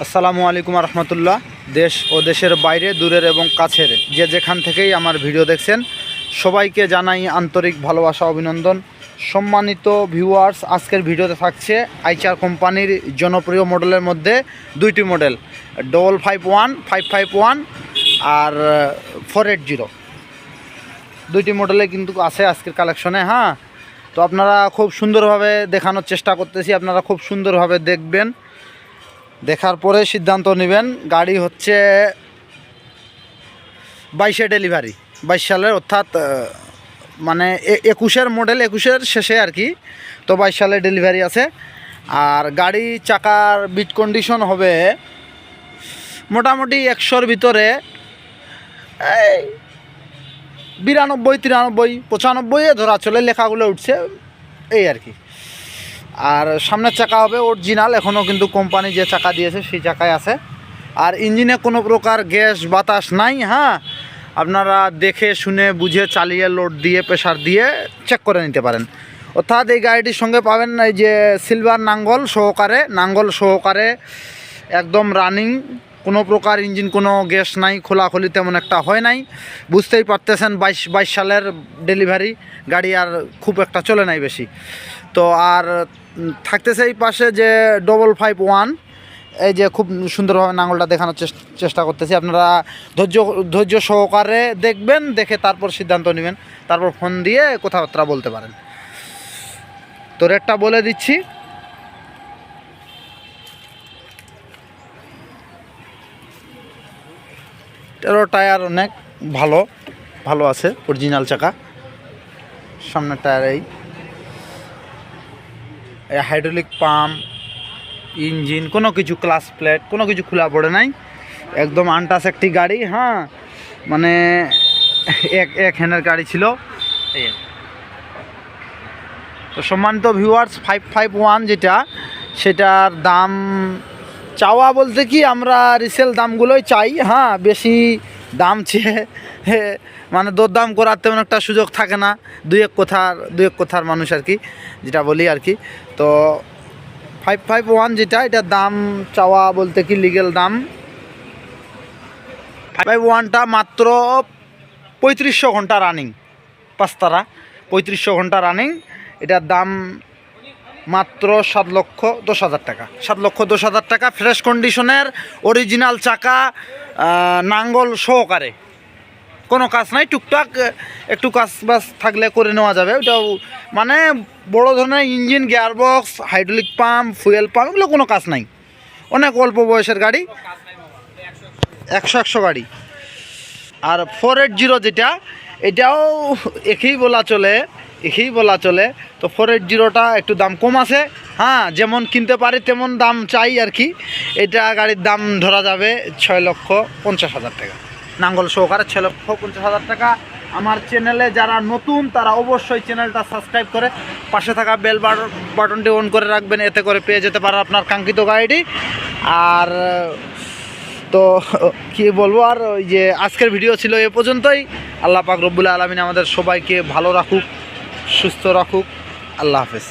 আসসালামু আলাইকুম রহমতুল্লাহ। দেশ ও দেশের বাইরে দূরের এবং কাছের যে যেখান থেকেই আমার ভিডিও দেখছেন সবাইকে জানাই আন্তরিক ভালোবাসা অভিনন্দন। সম্মানিত ভিউয়ার্স, আজকের ভিডিওতে থাকছে আইচার কোম্পানির জনপ্রিয় মডেলের মধ্যে দুইটি মডেল 551, 551 আর 480 দুইটি মডেলে কিন্তু আছে আজকের কালেকশনে। হ্যাঁ, তো আপনারা খুব সুন্দরভাবে দেখানোর চেষ্টা করতেছি, আপনারা খুব সুন্দরভাবে দেখবেন, দেখার পরে সিদ্ধান্ত নেবেন। গাড়ি হচ্ছে 22 ডেলিভারি, 22 সালের, অর্থাৎ মানে 21-এর মডেল, 21-এর শেষে আর কি। তো 22 সালে ডেলিভারি আছে। আর গাড়ি চাকার বিট কন্ডিশন হবে মোটামুটি 100-র ভিতরে 92, 93, 95 ধরা চলে, লেখাগুলো উঠছে এই আর কি। আর সামনের চাকা হবে অরিজিনাল, এখনও কিন্তু কোম্পানি যে চাকা দিয়েছে সেই চাকায় আছে। আর ইঞ্জিনে কোনো প্রকার গ্যাস বাতাস নাই। হ্যাঁ, আপনারা দেখে শুনে বুঝে চালিয়ে লোড দিয়ে প্রেশার দিয়ে চেক করে নিতে পারেন। অর্থাৎ এই গাড়িটির সঙ্গে পাবেন এই যে সিলভার নাঙ্গল সহকারে একদম রানিং, কোনো প্রকার ইঞ্জিন কোনো গ্যাস নাই, খোলাখুলি তেমন একটা হয় নাই। বুঝতেই পারতেছেন 22 সালের ডেলিভারি গাড়ি, আর খুব একটা চলে নাই বেশি। তো আর থাকতেছে এই পাশে যে 551, এই যে খুব সুন্দরভাবে নাঙ্গলটা দেখানোর চেষ্টা করতেছি। আপনারা ধৈর্য সহকারে দেখবেন, দেখে তারপর সিদ্ধান্ত নেবেন, তারপর ফোন দিয়ে কথাবার্তা বলতে পারেন। তো রেটটা বলে দিচ্ছি। টায়ার অনেক ভালো আছে, অরিজিনাল চাকা। সামনের টায়ার এই হাইড্রোলিক পাম্প, ইঞ্জিন, কোনো কিছু ক্লাস প্লেট কোনো কিছু খোলা পড়ে নাই, একদম আনটাস একটি গাড়ি। হ্যাঁ, মানে এক হ্যান্ডের গাড়ি ছিল এই। তো সম্মানিত ভিউয়ার্স, 551 যেটা, সেটার দাম চাওয়া বলতে কি আমরা রিসেল দামগুলোই চাই। হ্যাঁ, বেশি দাম চেয়ে মানে দরদাম করার তেমন একটা সুযোগ থাকে না, দুই এক কথার মানুষ আর কি, যেটা বলি আর কি। তো 551 যেটা, এটার দাম চাওয়া বলতে কি লিগেল দাম 551টা মাত্র 3500 ঘন্টা রানিং, পাঁচতারা 3500 ঘন্টা রানিং। এটার দাম মাত্র 7,10,000 টাকা, 7,10,000 টাকা। ফ্রেশ কন্ডিশনের অরিজিনাল চাকা, নাঙ্গল সহকারে, কোনো কাজ নাই, টুকটাক একটু কাজ বাস থাকলে করে নেওয়া যাবে। ওটাও মানে বড় ধরনের engine, gearbox, hydraulic pump, fuel pump, এগুলো কোনো কাজ নাই। অনেক অল্প বয়সের গাড়ি, 100 গাড়ি। আর 480 যেটা, এটাও একই বলা চলে। তো 480টা একটু দাম কম আছে। হ্যাঁ, যেমন কিনতে পারি তেমন দাম চাই আর কি। এটা গাড়ির দাম ধরা যাবে 6,50,000 টাকা, নাঙ্গল সহকারে 6,50,000 টাকা। আমার চ্যানেলে যারা নতুন তারা অবশ্যই চ্যানেলটা সাবস্ক্রাইব করে পাশে থাকা বেল বাটনটি অন করে রাখবেন, এতে করে পেয়ে যেতে পারেন আপনার কাঙ্ক্ষিত গাড়িটি। আর তো কী বলবো, আর ওই যে আজকের ভিডিও ছিল এ পর্যন্তই। আল্লাহ পাক রব্বুল আলামিন আমাদের সবাইকে ভালো রাখুক, সুস্থ রাখুক। আল্লাহ হাফেজ।